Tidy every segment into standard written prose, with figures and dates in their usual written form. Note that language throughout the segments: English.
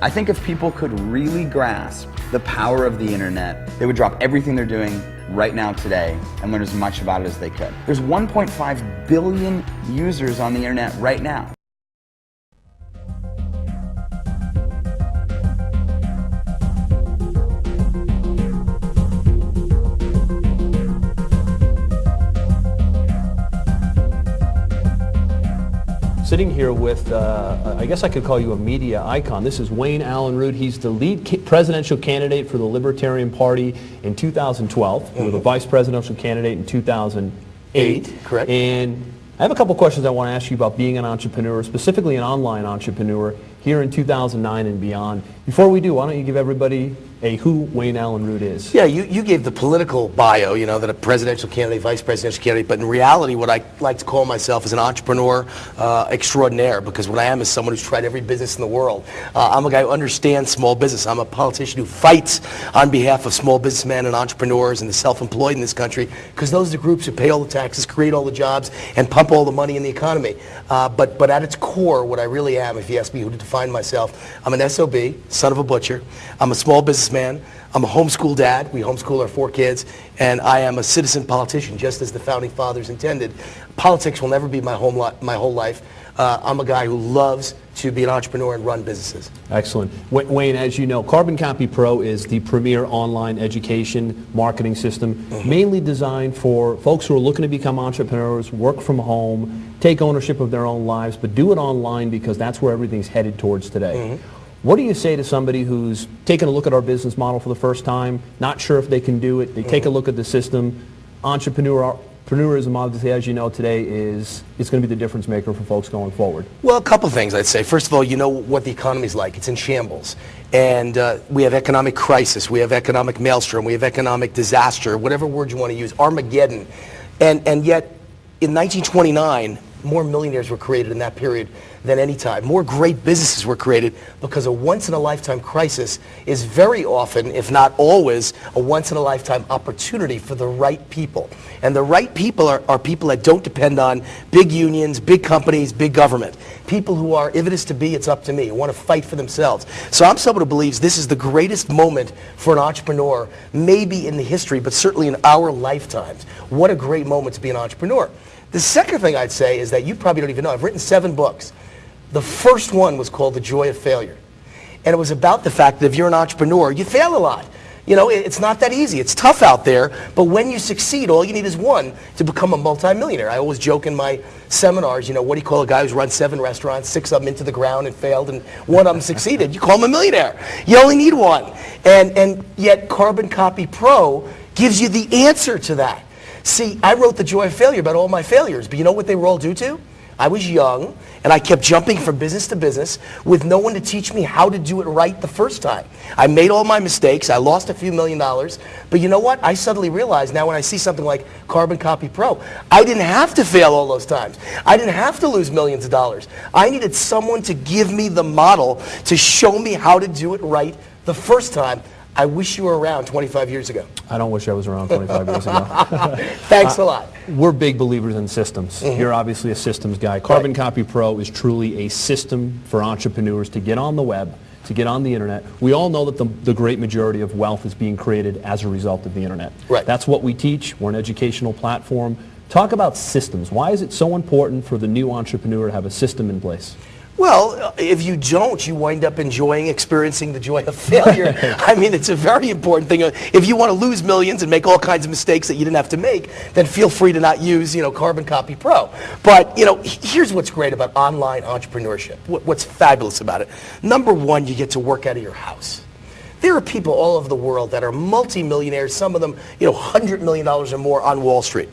I think if people could really grasp the power of the internet, they would drop everything they're doing right now today and learn as much about it as they could. There's 1.5 billion users on the internet right now. Sitting here with, I guess I could call you a media icon. This is Wayne Allen Root. He's the lead presidential candidate for the Libertarian Party in 2012. You were the vice presidential candidate in 2008. Correct. And I have a couple questions I want to ask you about being an entrepreneur, specifically an online entrepreneur, here in 2009 and beyond. Before we do, why don't you give everybody who Wayne Allen Root is? Yeah, you gave the political bio, you know, that a presidential candidate, vice presidential candidate, but in reality what I like to call myself is an entrepreneur extraordinaire, because what I am is someone who's tried every business in the world. I'm a guy who understands small business. I'm a politician who fights on behalf of small businessmen and entrepreneurs and the self-employed in this country, because those are the groups who pay all the taxes, create all the jobs, and pump all the money in the economy. But at its core, what I really am, if you ask me who to define myself, I'm an SOB, son of a butcher. I'm a small businessman. I'm a homeschool dad. We homeschool our 4 kids. And I am a citizen politician, just as the founding fathers intended. Politics will never be my whole life. I'm a guy who loves to be an entrepreneur and run businesses. Excellent. Wayne, as you know, Carbon Copy Pro is the premier online education marketing system, mainly designed for folks who are looking to become entrepreneurs, work from home, take ownership of their own lives, but do it online because that's where everything's headed towards today. What do you say to somebody who's taking a look at our business model for the first time, not sure if they can do it, they take a look at the system, entrepreneurism, obviously, as you know today, is going to be the difference maker for folks going forward? Well, a couple things I'd say. First of all, you know what the economy's like. It's in shambles. And we have economic crisis, we have economic maelstrom, we have economic disaster, whatever word you want to use, Armageddon. And yet, in 1929, more millionaires were created in that period than any time. More great businesses were created because a once-in-a-lifetime crisis is very often, if not always, a once-in-a-lifetime opportunity for the right people. And the right people are people that don't depend on big unions, big companies, big government. People who are, if it is to be, it's up to me, who want to fight for themselves. So I'm someone who believes this is the greatest moment for an entrepreneur, maybe in the history, but certainly in our lifetimes. What a great moment to be an entrepreneur. The second thing I'd say is that you probably don't even know, I've written 7 books. The first one was called The Joy of Failure. And it was about the fact that if you're an entrepreneur, you fail a lot. You know, it's not that easy. It's tough out there, but when you succeed, all you need is one to become a multimillionaire. I always joke in my seminars, you know, what do you call a guy who's run 7 restaurants, 6 of them into the ground and failed, and 1 of them succeeded? You call him a millionaire. You only need one. And yet Carbon Copy Pro gives you the answer to that. See, I wrote The Joy of Failure about all my failures, but you know what they were all due to? I was young, and I kept jumping from business to business with no one to teach me how to do it right the first time. I made all my mistakes. I lost a few $1 million. But you know what? I suddenly realized now when I see something like Carbon Copy Pro, I didn't have to fail all those times. I didn't have to lose millions of dollars. I needed someone to give me the model to show me how to do it right the first time. I wish you were around 25 years ago. I don't wish I was around 25 years ago. Thanks a lot. We're big believers in systems. You're obviously a systems guy. Carbon Copy Pro is truly a system for entrepreneurs to get on the web, to get on the internet. We all know that the great majority of wealth is being created as a result of the internet. Right. That's what we teach. We're an educational platform. Talk about systems. Why is it so important for the new entrepreneur to have a system in place? Well, if you don't, you wind up experiencing the joy of failure. I mean, it's a very important thing. If you want to lose millions and make all kinds of mistakes that you didn't have to make, then feel free to not use, Carbon Copy Pro. But, here's what's great about online entrepreneurship. What's fabulous about it. Number one, you get to work out of your house. There are people all over the world that are multimillionaires, some of them, $100 million or more on Wall Street.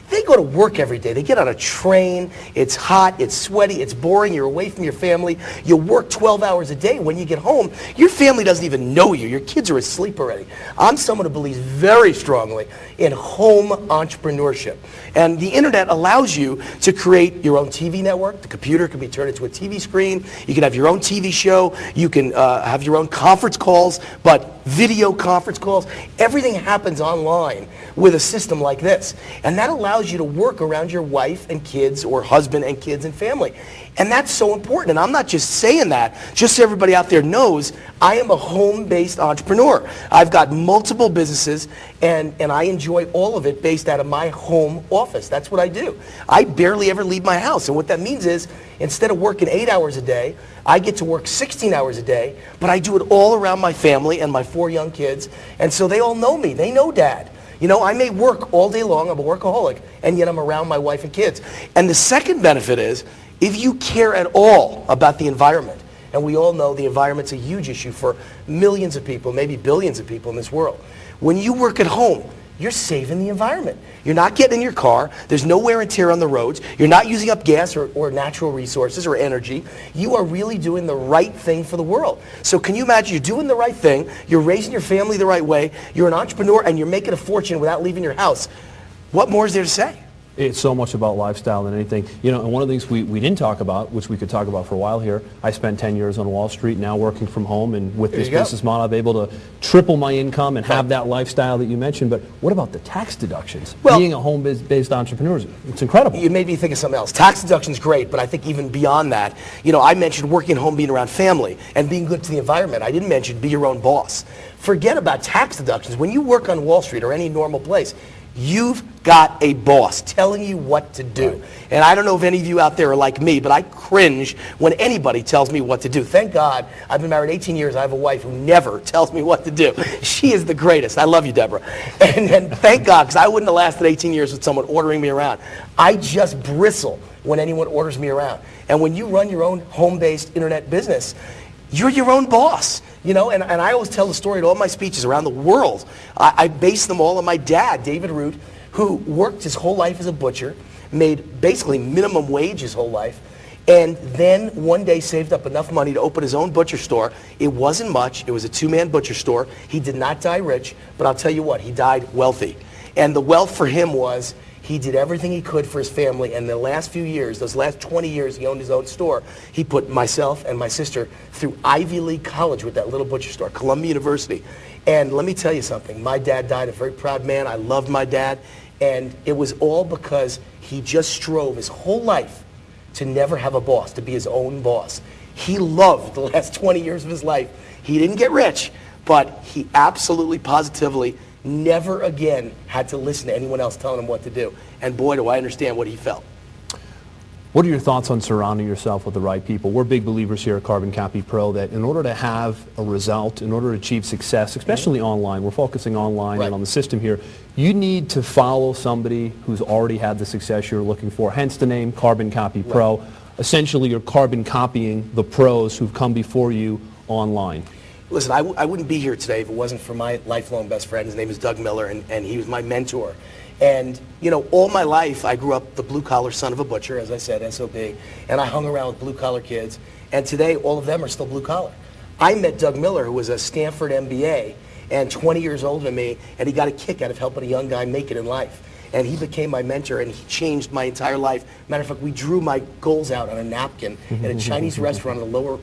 They go to work every day. They get on a train. It's hot. It's sweaty. It's boring. You're away from your family. You work 12 hours a day. When you get home, your family doesn't even know you. Your kids are asleep already. I'm someone who believes very strongly in home entrepreneurship. And the internet allows you to create your own TV network. The computer can be turned into a TV screen. You can have your own TV show. You can have your own conference calls. But video conference calls. Everything happens online with a system like this. And that allows you to work around your wife and kids, or husband and kids and family. And that's so important. And I'm not just saying that, just so everybody out there knows, I am a home-based entrepreneur. I've got multiple businesses, and I enjoy all of it based out of my home office. That's what I do. I barely ever leave my house. And what that means is, instead of working 8 hours a day, I get to work 16 hours a day, but I do it all around my family and my 4 young kids. And so they all know me. They know Dad. You know, I may work all day long. I'm a workaholic, and yet I'm around my wife and kids. And the second benefit is, if you care at all about the environment, and we all know the environment's a huge issue for millions of people, maybe billions of people in this world, when you work at home, you're saving the environment. You're not getting in your car. There's no wear and tear on the roads. You're not using up gas or natural resources or energy. You are really doing the right thing for the world. So can you imagine, you're doing the right thing, you're raising your family the right way, you're an entrepreneur, and you're making a fortune without leaving your house. What more is there to say? It's so much about lifestyle than anything. You know, and one of the things we didn't talk about, which we could talk about for a while here, I spent 10 years on Wall Street, now working from home, and with this business model, I've been able to triple my income and have that lifestyle that you mentioned. But what about the tax deductions? Well, being a home-based entrepreneur, it's incredible. You made me think of something else. Tax deduction's great, but I think even beyond that, you know, I mentioned working at home, being around family, and being good to the environment. I didn't mention be your own boss. Forget about tax deductions. When you work on Wall Street or any normal place, you've got a boss telling you what to do. Right. And I don't know if any of you out there are like me, but I cringe when anybody tells me what to do. Thank God I've been married 18 years. I have a wife who never tells me what to do. She is the greatest. I love you, Deborah. And thank God, because I wouldn't have lasted 18 years with someone ordering me around. I just bristle when anyone orders me around. And when you run your own home-based internet business, you're your own boss. You know, and I always tell the story at all my speeches around the world. I base them all on my dad, David Root, who worked his whole life as a butcher, made basically minimum wage his whole life, and then one day saved up enough money to open his own butcher store. It wasn't much. It was a 2-man butcher store. He did not die rich, but I'll tell you what, he died wealthy. And the wealth for him was, he did everything he could for his family, and the last few years, those last 20 years he owned his own store, he put myself and my sister through Ivy League college with that little butcher store, Columbia University. And let me tell you something, my dad died a very proud man. I loved my dad, and it was all because he just strove his whole life to never have a boss, to be his own boss. He loved the last 20 years of his life. He didn't get rich, but he absolutely, positively never again had to listen to anyone else telling him what to do. And boy, do I understand what he felt. What are your thoughts on surrounding yourself with the right people? We're big believers here at Carbon Copy Pro that in order to have a result, in order to achieve success, especially online, we're focusing online and on the system here, you need to follow somebody who's already had the success you're looking for, hence the name Carbon Copy Pro. Essentially, you're carbon copying the pros who've come before you online. Listen, I wouldn't be here today if it wasn't for my lifelong best friend. His name is Doug Miller, and he was my mentor. And, you know, all my life, I grew up the blue-collar son of a butcher, as I said, SOB, and I hung around with blue-collar kids, and today all of them are still blue-collar. I met Doug Miller, who was a Stanford MBA and 20 years older than me, and he got a kick out of helping a young guy make it in life. And he became my mentor, and he changed my entire life. Matter of fact, we drew my goals out on a napkin at a Chinese restaurant on the lower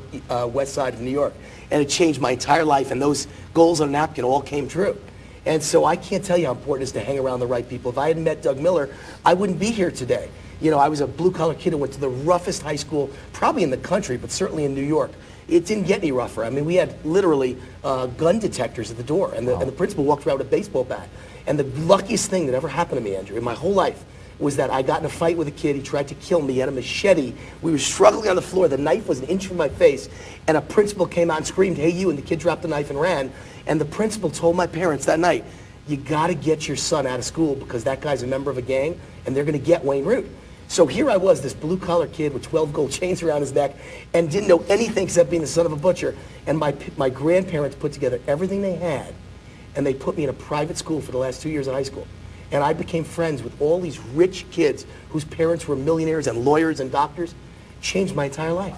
west side of New York. And it changed my entire life, and those goals on a napkin all came true. And so I can't tell you how important it is to hang around the right people. If I hadn't met Doug Miller, I wouldn't be here today. You know, I was a blue-collar kid who went to the roughest high school, probably in the country, but certainly in New York. It didn't get any rougher. I mean, we had literally gun detectors at the door, and the principal walked around with a baseball bat. And the luckiest thing that ever happened to me, Andrew, in my whole life, was that I got in a fight with a kid. He tried to kill me. He had a machete. We were struggling on the floor. The knife was an inch from my face. And a principal came out and screamed, "Hey, you," and the kid dropped the knife and ran. And the principal told my parents that night, "You got to get your son out of school because that guy's a member of a gang, and they're going to get Wayne Root." So here I was, this blue-collar kid with 12 gold chains around his neck, and didn't know anything except being the son of a butcher. And my grandparents put together everything they had, and they put me in a private school for the last 2 years of high school. And I became friends with all these rich kids whose parents were millionaires and lawyers and doctors. Changed my entire life.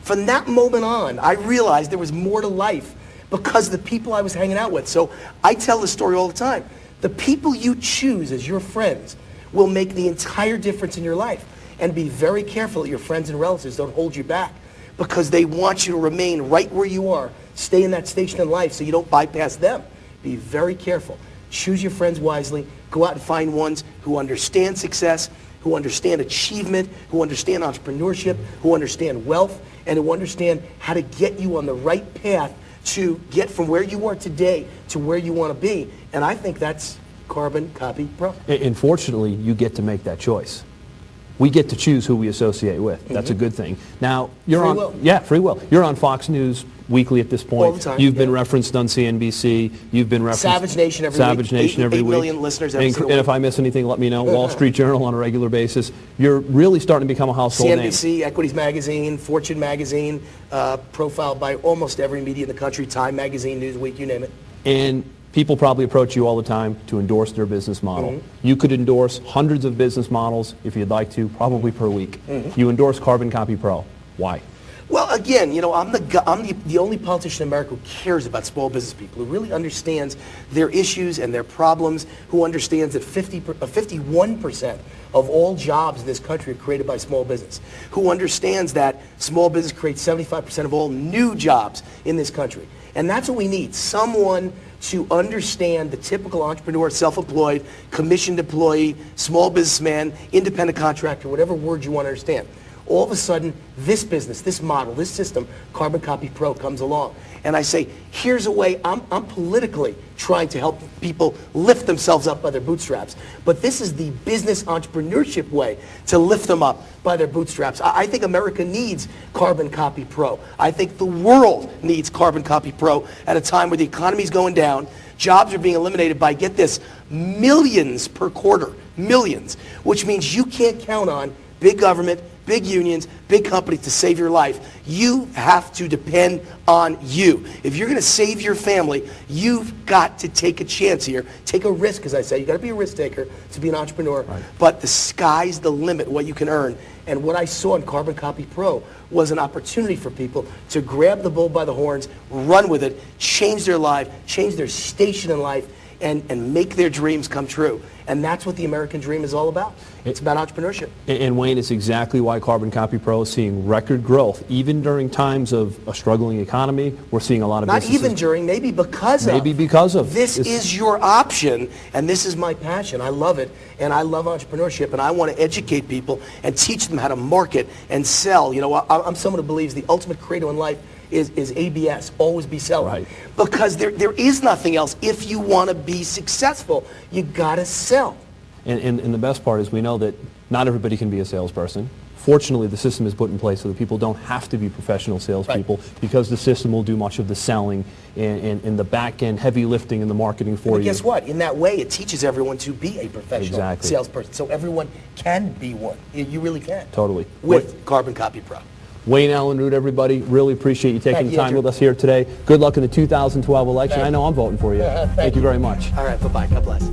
From that moment on, I realized there was more to life because of the people I was hanging out with. So I tell this story all the time. The people you choose as your friends will make the entire difference in your life. And be very careful that your friends and relatives don't hold you back because they want you to remain right where you are stay in that station in life so you don't bypass them. Be very careful. Choose your friends wisely. Go out and find ones who understand success, who understand achievement, who understand entrepreneurship, who understand wealth, and who understand how to get you on the right path to get from where you are today to where you want to be. And I think that's Carbon Copy Pro. And fortunately, you get to make that choice. We get to choose who we associate with. That's a good thing. Now, you're Free on will. Yeah, free will. You're on Fox News weekly at this point. All the time, You've yeah. been referenced on CNBC. You've been referenced Savage Nation every week. Savage Nation every 8 week. million listeners every and, single and week. if I miss anything, let me know. Wall Street Journal on a regular basis. You're really starting to become a household name. CNBC, Equities Magazine, Fortune Magazine, profiled by almost every media in the country, Time Magazine, Newsweek, you name it. And people probably approach you all the time to endorse their business model. You could endorse hundreds of business models if you'd like to, probably per week. You endorse Carbon Copy Pro. Why? Well, again, you know, I'm the only politician in America who cares about small business people, who really understands their issues and their problems, who understands that 51% of all jobs in this country are created by small business, who understands that small business creates 75% of all new jobs in this country. And that's what we need, someone to understand the typical entrepreneur, self-employed, commissioned employee, small businessman, independent contractor, whatever word you want to understand. All of a sudden, this business, this model, this system, Carbon Copy Pro, comes along. And I say, here's a way, I'm politically trying to help people lift themselves up by their bootstraps. But this is the business entrepreneurship way to lift them up by their bootstraps. I think America needs Carbon Copy Pro. I think the world needs Carbon Copy Pro at a time where the economy's going down, jobs are being eliminated by, get this, millions per quarter, millions, which means you can't count on big government, big unions, big companies to save your life. You have to depend on you. If you're going to save your family, you've got to take a chance here. Take a risk, as I say. You've got to be a risk taker to be an entrepreneur. Right. But the sky's the limit, what you can earn. And what I saw in Carbon Copy Pro was an opportunity for people to grab the bull by the horns, run with it, change their life, change their station in life, and make their dreams come true. And that's what the American dream is all about. It's about entrepreneurship. And Wayne, it's exactly why Carbon Copy Pro is seeing record growth. Even during times of a struggling economy, we're seeing a lot of businesses. Not even during, maybe because of. Maybe because of. This is your option, and this is my passion. I love it, and I love entrepreneurship, and I want to educate people and teach them how to market and sell. You know, I'm someone who believes the ultimate credo in life is ABS, always be selling. Right. Because there is nothing else. If you want to be successful, you got to sell. And the best part is we know that not everybody can be a salesperson. Fortunately, the system is put in place so that people don't have to be professional salespeople because the system will do much of the selling and the back-end heavy lifting and the marketing for you. Guess what? In that way, it teaches everyone to be a professional salesperson. So everyone can be one. You really can. Totally. With Carbon Copy Pro. Wayne Allen Root, everybody, really appreciate you taking the time with us here today. Good luck in the 2012 election. I know I'm voting for you. Thank you very much. All right, bye-bye. God bless.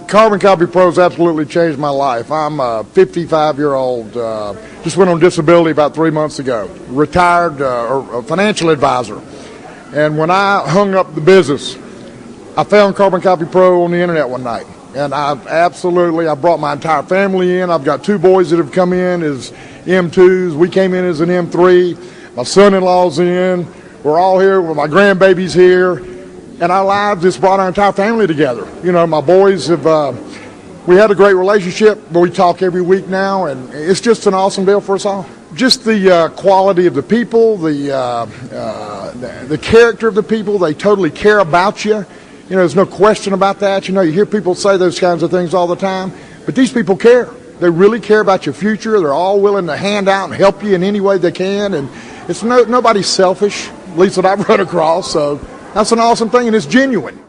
Carbon Copy Pro has absolutely changed my life. I'm a 55-year-old, just went on disability about 3 months ago, retired a financial advisor. And when I hung up the business, I found Carbon Copy Pro on the internet one night. And I brought my entire family in. I've got 2 boys that have come in as M2s. We came in as an M3. My son-in-law's in. We're all here with my grandbabies here. And our lives just brought our entire family together. You know, my boys have, we had a great relationship, but we talk every week now, and it's just an awesome deal for us all. Just the quality of the people, the character of the people, they totally care about you. You know, there's no question about that. You know, you hear people say those kinds of things all the time, but these people care. They really care about your future. They're all willing to hand out and help you in any way they can, and it's nobody's selfish, at least that I've run across, so that's an awesome thing, and it's genuine.